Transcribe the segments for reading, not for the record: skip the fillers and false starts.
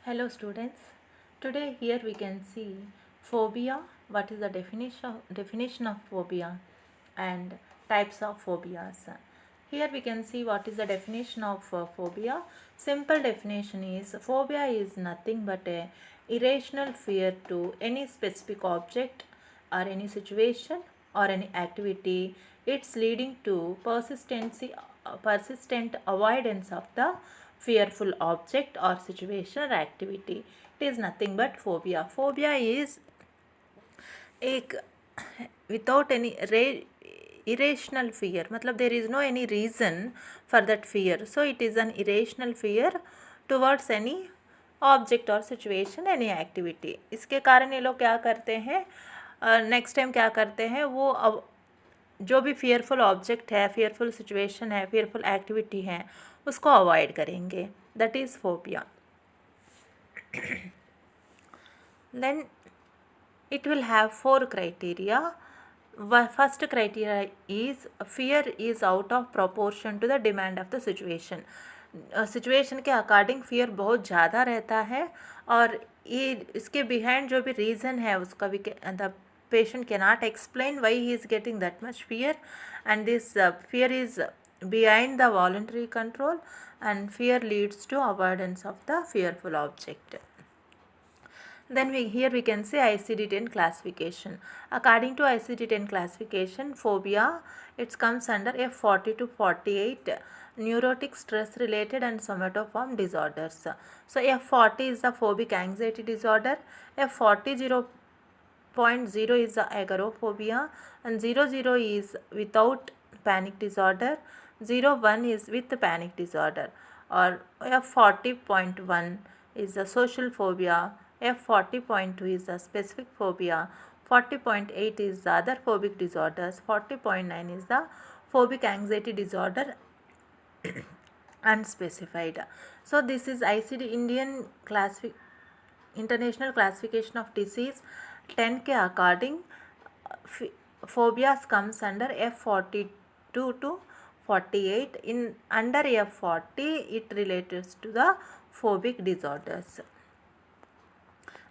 Hello students. Today here we can see phobia, what is the definition of phobia and types of phobias. Here we can see what is the definition of phobia. Simple definition is phobia is nothing but a irrational fear to any specific object or any situation or any activity. It's leading to persistent avoidance of the fearful object or situation or activity. It is nothing but phobia. Phobia is एक without any irrational fear, मतलब there is no any reason for that fear, so it is an irrational fear towards any object और situation any activity. इसके कारण ये लोग क्या करते हैं, नेक्स्ट टाइम क्या करते हैं, वो अब जो भी फियरफुल ऑब्जेक्ट है, फियरफुल सिचुएशन है, फियरफुल एक्टिविटी है, उसको अवॉइड करेंगे. That is phobia. Then it will have 4 criteria. First criteria is fear is out of proportion to the demand of the situation. Situation के अकॉर्डिंग फियर बहुत ज़्यादा रहता है और ये इसके बिहाइंड जो भी रीज़न है उसका भी the patient cannot explain why he is getting that much fear, and this fear is behind the voluntary control, and fear leads to avoidance of the fearful object. Then here we can say ICD-10 classification. According to ICD-10 classification, phobia, it comes under F40 to 48 neurotic, stress related and somatoform disorders. So F40 is the phobic anxiety disorder, F40 0.0 is the agoraphobia, and 00 is without panic disorder, 01 is with panic disorder, or F40.1 is the social phobia, F40.2 is the specific phobia, 40.8 is the other phobic disorders, 40.9 is the phobic anxiety disorder unspecified. So this is ICD International Classification of Disease 10 के according phobias comes under F42 to 48. In under F40 it relates to the phobic disorders.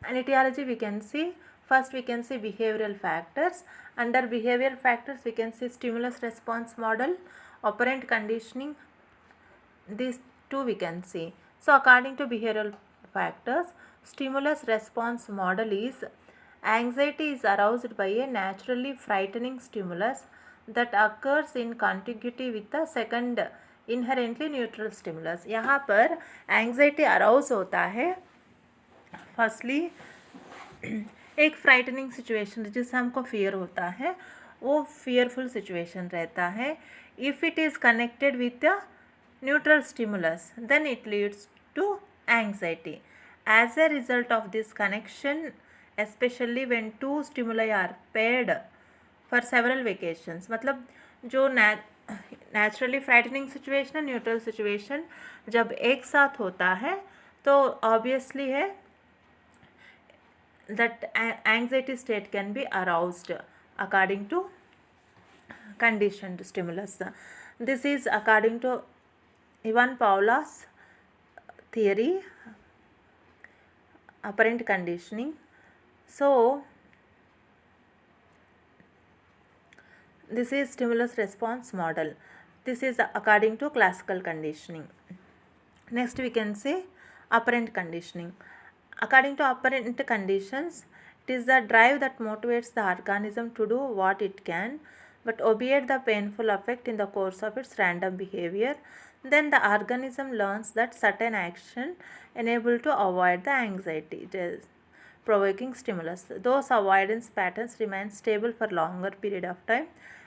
And etiology we can see, first we can see behavioral factors. Under behavioral factors we can see stimulus response model, operant conditioning, these two we can see. So according to behavioral factors, stimulus response model is anxiety is aroused by a naturally frightening stimulus that occurs in contiguity with the second inherently neutral stimulus. यहाँ पर anxiety arouse होता है firstly एक frightening situation जिससे हमको fear होता है, वो फियरफुल सिचुएशन रहता है. If it is connected with the neutral stimulus then it leads to anxiety. As a result of this connection, especially when two stimuli are paired for several vacations, मतलब जो naturally frightening situation और neutral situation जब एक साथ होता है तो obviously है that anxiety state can be aroused according to conditioned stimulus. This is according to Ivan Pavlov's theory, operant conditioning. So this is stimulus response model. This is according to classical conditioning. Next we can say operant conditioning. According to operant conditions, it is the drive that motivates the organism to do what it can but obviate the painful effect in the course of its random behavior. Then the organism learns that certain action enable to avoid the anxiety provoking stimulus. Those avoidance patterns remain stable for longer period of time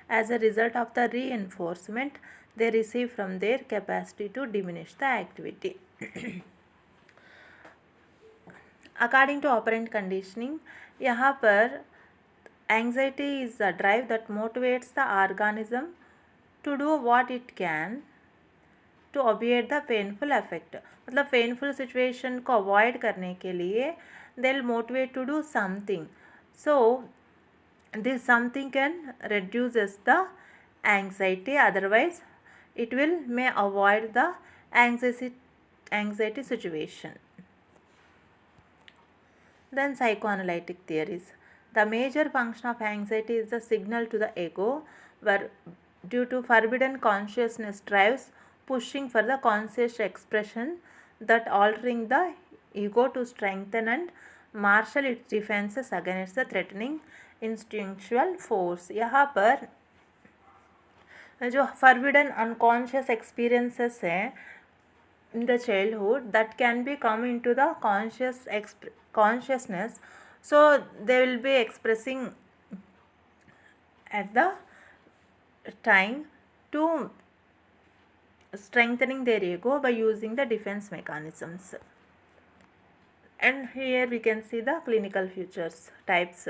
as a result of the reinforcement they receive from their capacity to diminish the activity. According to operant conditioning, यहाँ पर anxiety is the drive that motivates the organism to do what it can to obviate the painful effect. मतलब painful situation को avoid करने के लिए they'll motivate to do something. So this something can reduces the anxiety, otherwise it will may avoid the anxiety situation. Then psychoanalytic theories. The major function of anxiety is the signal to the ego, where due to forbidden consciousness drives pushing for the conscious expression that altering the ego to strengthen and marshal its defenses against the threatening instinctual force. यहाँ पर जो forbidden unconscious experiences हैं in the childhood that can be come into the consciousness, so they will be expressing at the time to strengthening their ego by using the defense mechanisms. And here we can see the clinical features types.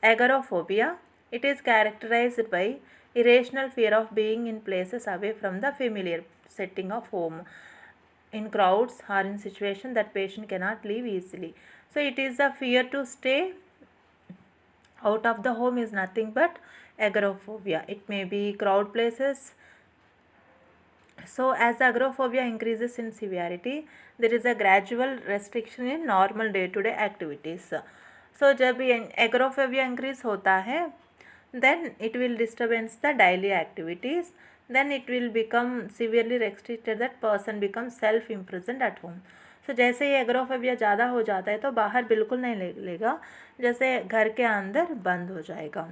Agoraphobia, it is characterized by irrational fear of being in places away from the familiar setting of home, in crowds or in situations that patient cannot leave easily. So it is the fear to stay out of the home is nothing but agoraphobia. It may be crowd places. So as the agoraphobia increases in severity, there is a gradual restriction in normal day-to-day activities. So जब agoraphobia increase होता है, then it will disturbance the daily activities. Then it will become severely restricted, that person becomes self-imprisoned at home. So जैसे ये agoraphobia ज़्यादा हो जाता है तो बाहर बिल्कुल नहीं लेगा, जैसे घर के अंदर बंद हो जाएगा.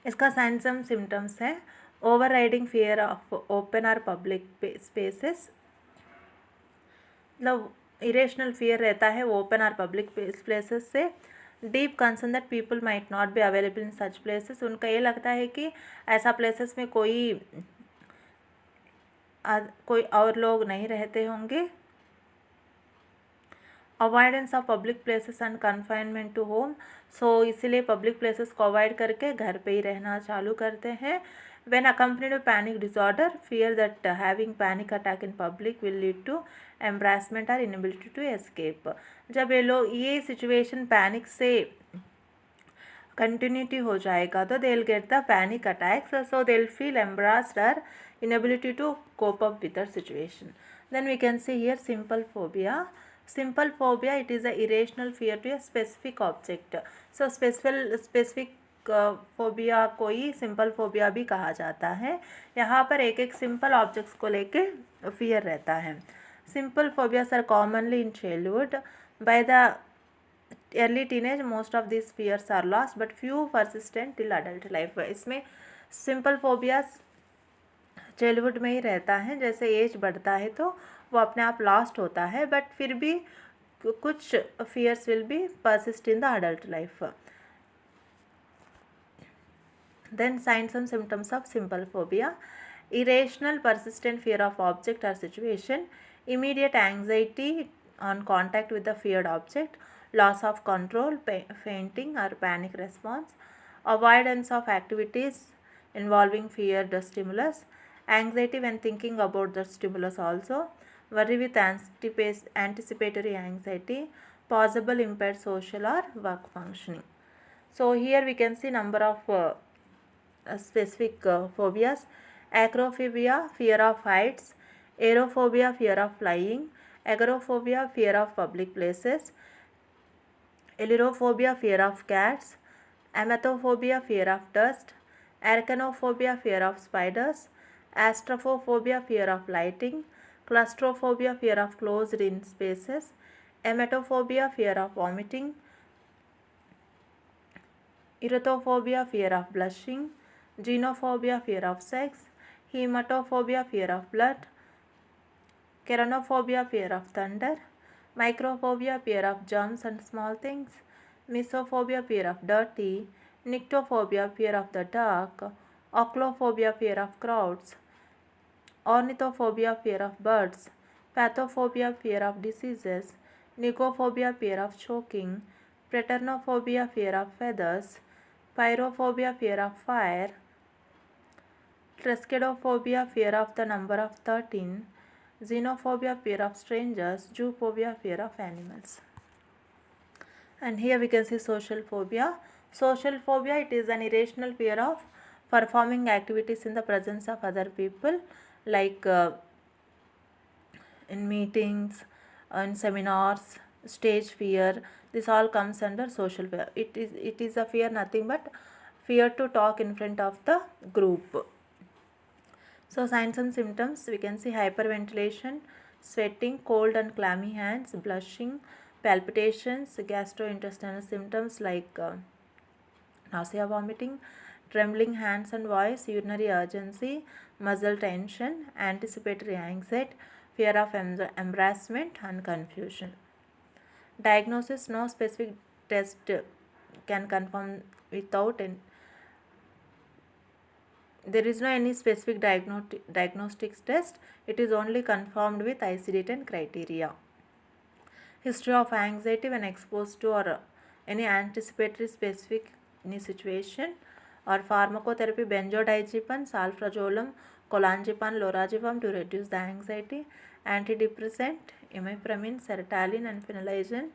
इसका साइंस एंड सिम्टम्स है over riding fear of open और पब्लिक स्पेसेस. मतलब इरेशनल फियर रहता है वो ओपन और पब्लिक प्लेसेस से. Deep concern that people might not be available in such places. उनका ये लगता है कि ऐसा प्लेसेस में कोई और लोग नहीं रहते होंगे. Avoidance of public places and confinement to home. So इसीलिए पब्लिक प्लेसेस को अवॉइड करके घर पे ही रहना चालू करते हैं. When accompanied with panic disorder, fear that having panic attack in public will lead to embarrassment or inability to escape. जब ये लोग ये सिचुएशन पैनिक से कंटिन्यूटी हो जाएगा तो they will get the panic attacks, so they will feel embarrassed और inability to cope up with the situation. Then we can see here simple phobia. Simple phobia, it is a irrational fear to a specific object. So specific phobia को ही simple phobia भी कहा जाता है. यहाँ पर एक एक सिंपल ऑब्जेक्ट्स को लेके फियर रहता है. Simple phobias are commonly in childhood. By the early teenage most of this fears are lost but few persistent till adult life. इसमें सिंपल फोबियास चाइल्डहुड में ही रहता है, जैसे एज बढ़ता है तो वो अपने आप लॉस्ट होता है, बट फिर भी कुछ fears will be persist in the adult life. Then signs and symptoms of simple phobia. Irrational persistent fear of object or situation, immediate anxiety on contact with the feared object, loss of control, fainting or panic response, avoidance of activities involving feared stimulus, anxiety when thinking about the stimulus also, worry with anticipatory anxiety, possible impaired social or work functioning. So here we can see number of specific phobias. Acrophobia, fear of heights. Aerophobia, fear of flying. Agoraphobia, fear of public places. Ailurophobia, fear of cats. Emetophobia, fear of dust. Arachnophobia, fear of spiders. Astrophobia, fear of lighting. Claustrophobia, fear of closed in spaces. Emetophobia, fear of vomiting. Erythrophobia, fear of blushing. Genophobia, fear of sex. Hematophobia, fear of blood. Keranophobia, fear of thunder. Microphobia, fear of germs and small things. Mesophobia, fear of dirty. Nyctophobia, fear of the dark. Oculophobia, fear of crowds. Ornithophobia, fear of birds. Pathophobia, fear of diseases. Nicophobia, fear of choking. Praetornophobia, fear of feathers. Pyrophobia, fear of fire. Triskaidekaphobia, fear of the number of 13. Xenophobia, fear of strangers. Zoophobia, fear of animals. And here we can see social phobia. Social phobia, it is an irrational fear of performing activities in the presence of other people, like in meetings, in seminars, stage fear. This all comes under social fear. It is a fear, nothing but fear to talk in front of the group. So signs and symptoms, we can see hyperventilation, sweating, cold and clammy hands, blushing, palpitations, gastrointestinal symptoms like nausea, vomiting, trembling hands and voice, urinary urgency, muscle tension, anticipatory anxiety, fear of embarrassment and confusion. Diagnosis, no specific test can confirm without there is no any specific diagnostics test. It is only confirmed with ICD-10 criteria. History of anxiety when exposed to or any anticipatory specific any situation, or pharmacotherapy, benzodiazepine, salprozolam, olanzapine, lorazepam to reduce the anxiety, antidepressant, imipramine, sertraline and phenylalanine,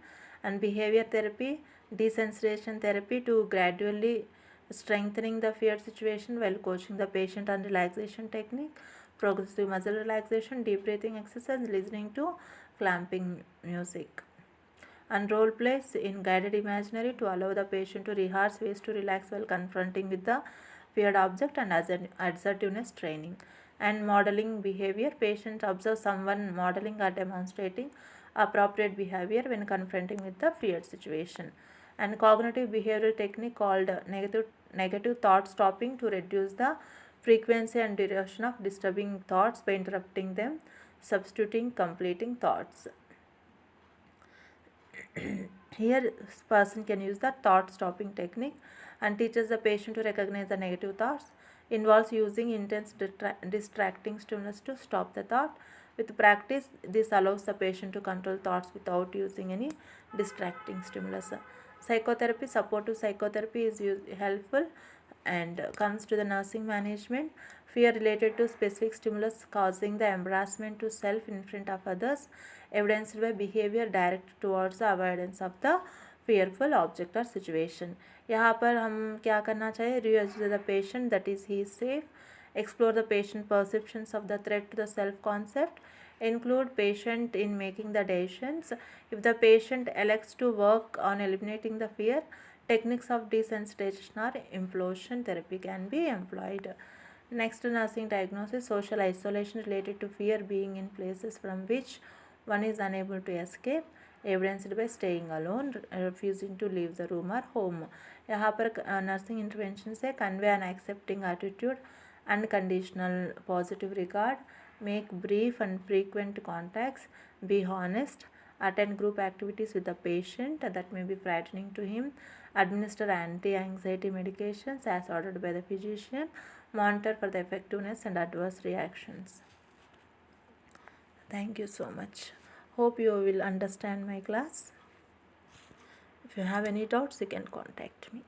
and behavior therapy, desensitization therapy to gradually strengthening the fear situation while coaching the patient on relaxation technique, progressive muscle relaxation, deep breathing exercise, listening to clamping music, and role plays in guided imaginary to allow the patient to rehearse ways to relax while confronting with the feared object, and assertiveness training. And modeling behavior, patients observe someone modeling or demonstrating appropriate behavior when confronting with the feared situation. And cognitive behavioral technique called negative thought stopping to reduce the frequency and duration of disturbing thoughts by interrupting them, substituting completing thoughts. Here person can use the thought stopping technique and teaches the patient to recognize the negative thoughts. Involves using intense distracting stimulus to stop the thought. With practice, this allows the patient to control thoughts without using any distracting stimulus. Psychotherapy, supportive psychotherapy is helpful and comes to the nursing management. Fear related to specific stimulus causing the embarrassment to self in front of others, evidenced by behavior directed towards the avoidance of the fearful object or situation. यहाँ पर हम क्या करना चाहिए? Reassure the patient that is he is safe. Explore the patient perceptions of the threat to the self concept. Include patient in making the decisions. If the patient elects to work on eliminating the fear, techniques of desensitization or implosion therapy can be employed. Next, nursing diagnosis, social isolation related to fear being in places from which one is unable to escape, evidenced by staying alone, refusing to leave the room or home. यहाँ पर nursing intervention से convey an accepting attitude, unconditional positive regard, make brief and frequent contacts, be honest, attend group activities with the patient that may be frightening to him, administer anti-anxiety medications as ordered by the physician, monitor for the effectiveness and adverse reactions. Thank you so much. Hope you will understand my class. If you have any doubts, you can contact me.